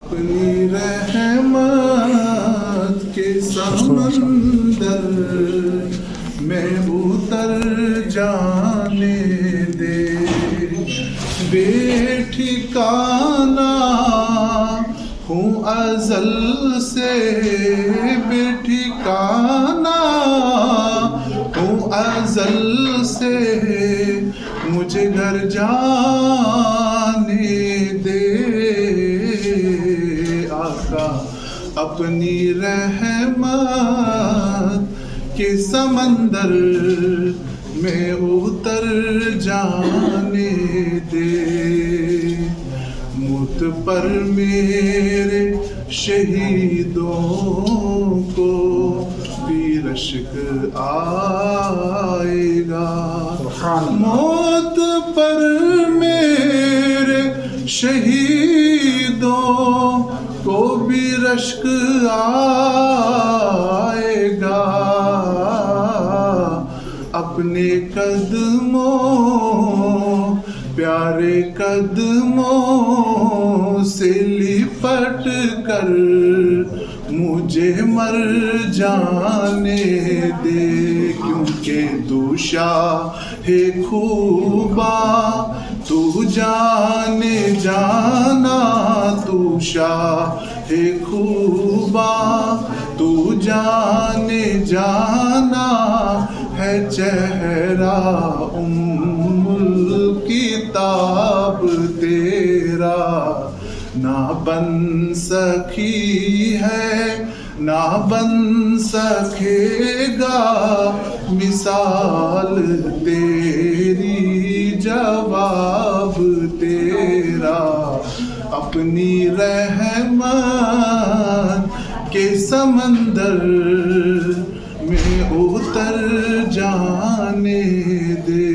اپنی رحمت کے سمندر میں اتر جانے دے، بے ٹھکانہ ہوں ازل سے، بے ٹھکانہ ہوں ازل سے، مجھے گھر جانے دے آقا، اپنی رحمت کے سمندر میں اتر جانے دے، مجھ پر میرے شہیدوں کو بھی رشک آئے گا، موت پر میرے شہیدوں کو بھی رشک آئے گا، اپنے قدموں پیارے قدموں سے لپٹ کر مجھے مر جانے دے، کیونکہ تو شاہ خوباں، تو جانے جانا، تو شاہ خوباں، تو جانے جانا ہے، چہرہ الکتاب تیرا نہ بن سکی ہے، نہ بن سکے گا مثال تیری، جواب تیرا، اپنی رحمت کے سمندر میں اتر جانے دے۔